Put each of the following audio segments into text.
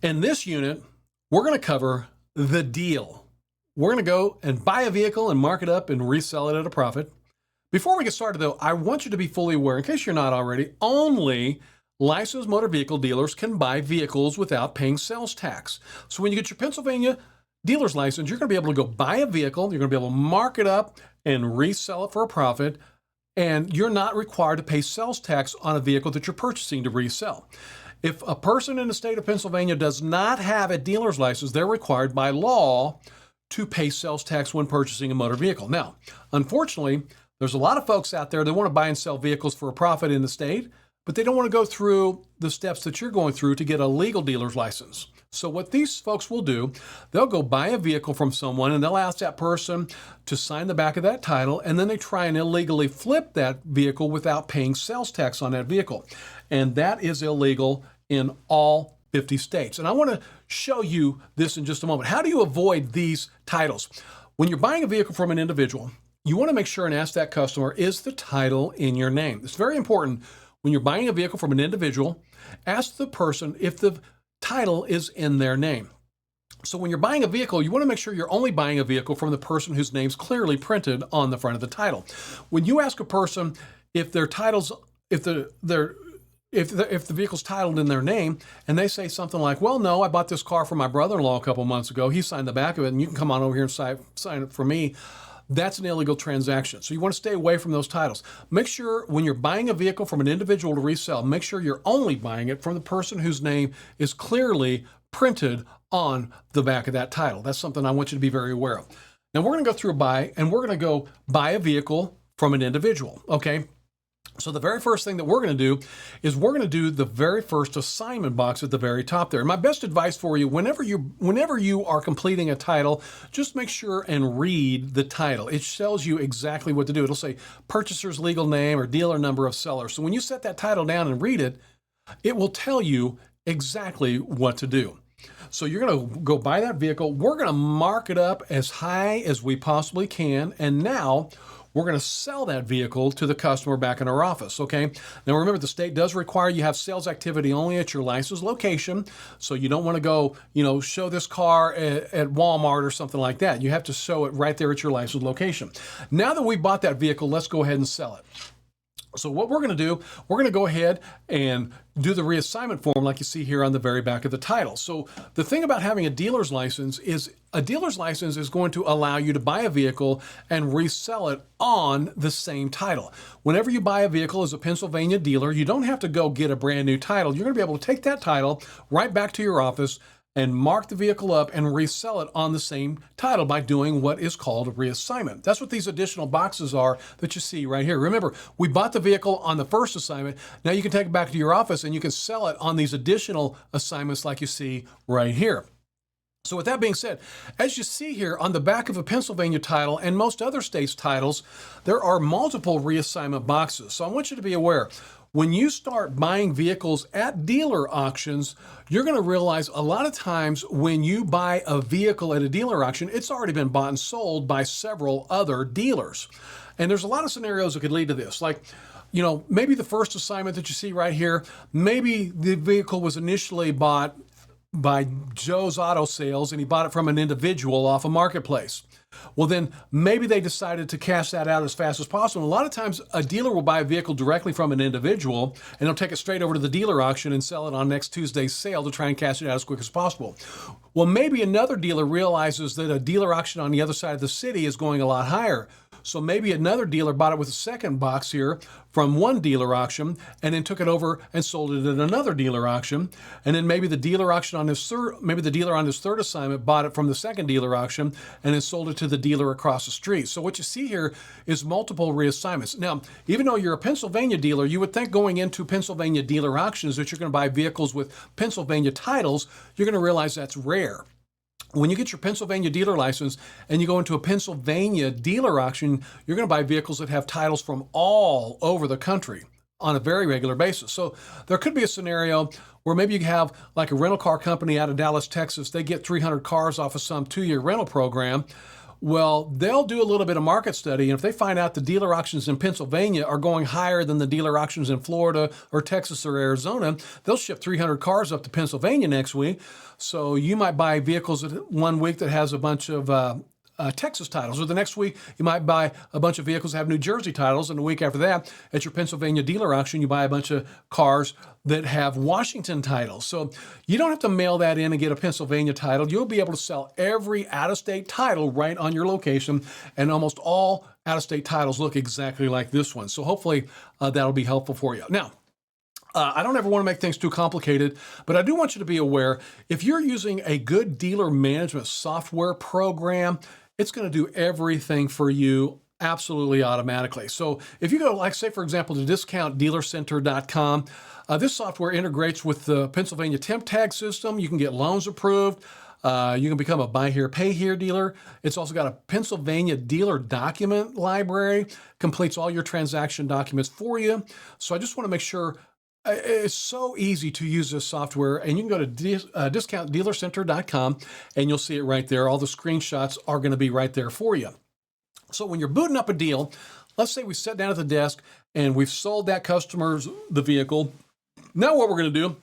In this unit, we're going to cover the deal. We're going to go and buy a vehicle and mark it up and resell it at a profit. Before we get started, though, I want you to be fully aware, in case you're not already, only licensed motor vehicle dealers can buy vehicles without paying sales tax. So when you get your Pennsylvania dealer's license, you're going to be able to go buy a vehicle, you're going to be able to mark it up and resell it for a profit, and you're not required to pay sales tax on a vehicle that you're purchasing to resell. If a person in the state of Pennsylvania does not have a dealer's license, they're required by law to pay sales tax when purchasing a motor vehicle. Now, unfortunately, there's a lot of folks out there that want to buy and sell vehicles for a profit in the state, but they don't want to go through the steps that you're going through to get a legal dealer's license. So what these folks will do, they'll go buy a vehicle from someone and they'll ask that person to sign the back of that title, and then they try and illegally flip that vehicle without paying sales tax on that vehicle. And that is illegal in all 50 states. And I want to show you this in just a moment. How do you avoid these titles? When you're buying a vehicle from an individual, you want to make sure and ask that customer, is the title in your name? It's very important when you're buying a vehicle from an individual, ask the person if the title is in their name. So when you're buying a vehicle, you want to make sure you're only buying a vehicle from the person whose name's clearly printed on the front of the title. When you ask a person if their titles, if the vehicle's titled in their name, and they say something like, well, no, I bought this car from my brother-in-law a couple months ago. He signed the back of it, and you can come on over here and sign it for me. That's an illegal transaction. So you want to stay away from those titles. Make sure when you're buying a vehicle from an individual to resell, make sure you're only buying it from the person whose name is clearly printed on the back of that title. That's something I want you to be very aware of. Now we're going to go through and we're going to go buy a vehicle from an individual, okay? So the very first thing that we're going to do is we're going to do the very first assignment box at the very top there. My best advice for you, whenever you are completing a title, just make sure and read the title. It tells you exactly what to do. It'll say purchaser's legal name or dealer number of seller. So when you set that title down and read it, it will tell you exactly what to do. So you're going to go buy that vehicle. We're going to mark it up as high as we possibly can. And now we're going to sell that vehicle to the customer back in our office, okay? Now remember, the state does require you have sales activity only at your licensed location, so you don't want to go, show this car at Walmart or something like that. You have to show it right there at your licensed location. Now that we bought that vehicle, let's go ahead and sell it. So what we're going to do, we're going to go ahead and do the reassignment form like you see here on the very back of the title. So the thing about having a dealer's license is going to allow you to buy a vehicle and resell it on the same title. Whenever you buy a vehicle as a Pennsylvania dealer, you don't have to go get a brand new title. You're going to be able to take that title right back to your office and mark the vehicle up and resell it on the same title by doing what is called a reassignment. That's what these additional boxes are that you see right here. Remember, we bought the vehicle on the first assignment. Now you can take it back to your office and you can sell it on these additional assignments like you see right here. So with that being said, as you see here on the back of a Pennsylvania title and most other states' titles, there are multiple reassignment boxes. So I want you to be aware. When you start buying vehicles at dealer auctions, you're going to realize a lot of times when you buy a vehicle at a dealer auction, it's already been bought and sold by several other dealers. And there's a lot of scenarios that could lead to this. Like, maybe the first assignment that you see right here, maybe the vehicle was initially bought by Joe's Auto Sales and he bought it from an individual off a marketplace. Well, then maybe they decided to cash that out as fast as possible. A lot of times a dealer will buy a vehicle directly from an individual and they'll take it straight over to the dealer auction and sell it on next Tuesday's sale to try and cash it out as quick as possible. Well, maybe another dealer realizes that a dealer auction on the other side of the city is going a lot higher. So maybe another dealer bought it with a second box here from one dealer auction and then took it over and sold it at another dealer auction. And then maybe the dealer on this third assignment bought it from the second dealer auction and then sold it to the dealer across the street. So what you see here is multiple reassignments. Now, even though you're a Pennsylvania dealer, you would think going into Pennsylvania dealer auctions that you're going to buy vehicles with Pennsylvania titles. You're going to realize that's rare. When you get your Pennsylvania dealer license and you go into a Pennsylvania dealer auction, you're going to buy vehicles that have titles from all over the country on a very regular basis. So there could be a scenario where maybe you have like a rental car company out of Dallas, Texas. They get 300 cars off of some 2-year rental program. Well, they'll do a little bit of market study, and if they find out the dealer auctions in Pennsylvania are going higher than the dealer auctions in Florida or Texas or Arizona, they'll ship 300 cars up to Pennsylvania next week. So you might buy vehicles one week that has a bunch of Texas titles, or the next week you might buy a bunch of vehicles that have New Jersey titles, and the week after that, at your Pennsylvania dealer auction, you buy a bunch of cars that have Washington titles. So you don't have to mail that in and get a Pennsylvania title. You'll be able to sell every out-of-state title right on your location, and almost all out-of-state titles look exactly like this one. So hopefully that'll be helpful for you. Now, I don't ever want to make things too complicated, but I do want you to be aware, if you're using a good dealer management software program, it's going to do everything for you absolutely automatically. So if you go, like, say, for example, to discountdealercenter.com, this software integrates with the Pennsylvania temp tag system. You can get loans approved. You can become a buy here, pay here dealer. It's also got a Pennsylvania dealer document library, completes all your transaction documents for you. So I just want to make sure it's so easy to use this software, and you can go to discountdealercenter.com and you'll see it right there. All the screenshots are going to be right there for you. So when you're booting up a deal, let's say we sit down at the desk and we've sold that customer the vehicle. Now what we're going to do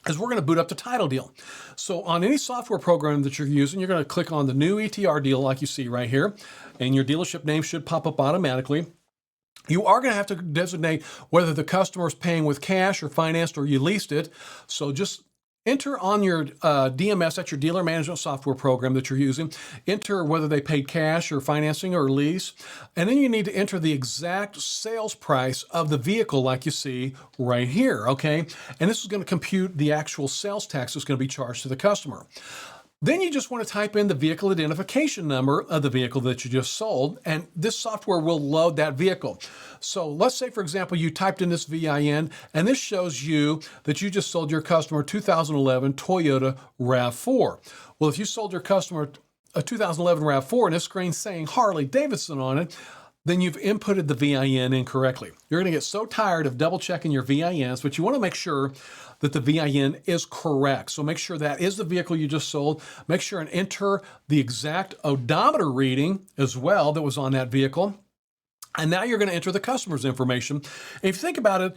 is we're going to boot up the title deal. So on any software program that you're using, you're going to click on the new ETR deal like you see right here, and your dealership name should pop up automatically. You are going to have to designate whether the customer is paying with cash or financed or you leased it. So just enter on your DMS, that's your dealer management software program that you're using, enter whether they paid cash or financing or lease. And then you need to enter the exact sales price of the vehicle like you see right here, okay? And this is going to compute the actual sales tax that's going to be charged to the customer. Then you just want to type in the vehicle identification number of the vehicle that you just sold, and this software will load that vehicle. So let's say, for example, you typed in this VIN, and this shows you that you just sold your customer 2011 Toyota RAV4. Well, if you sold your customer a 2011 RAV4 and this screen's saying Harley Davidson on it, then you've inputted the VIN incorrectly. You're going to get so tired of double checking your VINs, but you want to make sure that the VIN is correct. So make sure that is the vehicle you just sold. Make sure and enter the exact odometer reading as well that was on that vehicle. And now you're going to enter the customer's information. And if you think about it,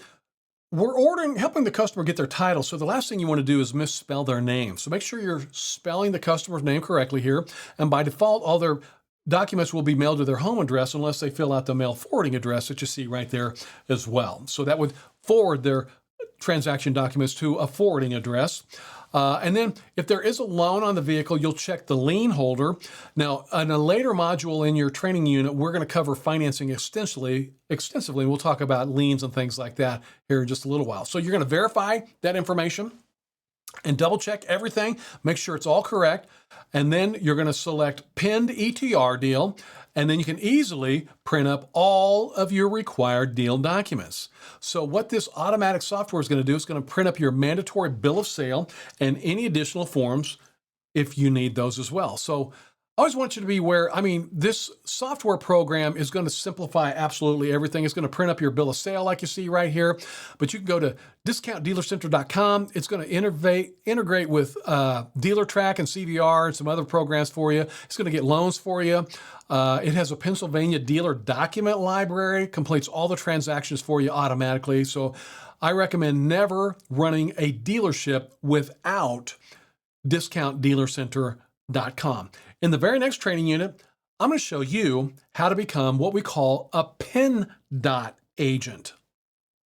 we're helping the customer get their title. So the last thing you want to do is misspell their name. So make sure you're spelling the customer's name correctly here. And by default, all their documents will be mailed to their home address unless they fill out the mail forwarding address that you see right there as well. So that would forward their transaction documents to a forwarding address. And then if there is a loan on the vehicle, you'll check the lien holder. Now, in a later module in your training unit, we're going to cover financing extensively. We'll talk about liens and things like that here in just a little while. So you're going to verify that information and double check everything, make sure it's all correct. And then you're going to select pinned ETR deal, and then you can easily print up all of your required deal documents. So what this automatic software is going to do is going to print up your mandatory bill of sale and any additional forms if you need those as well. So I always want you to be aware, this software program is going to simplify absolutely everything. It's going to print up your bill of sale like you see right here, but you can go to discountdealercenter.com. It's going to integrate with DealerTrack and CVR and some other programs for you. It's going to get loans for you. It has a Pennsylvania dealer document library, completes all the transactions for you automatically. So I recommend never running a dealership without discountdealercenter.com. In the very next training unit, I'm going to show you how to become what we call a PIN dot agent.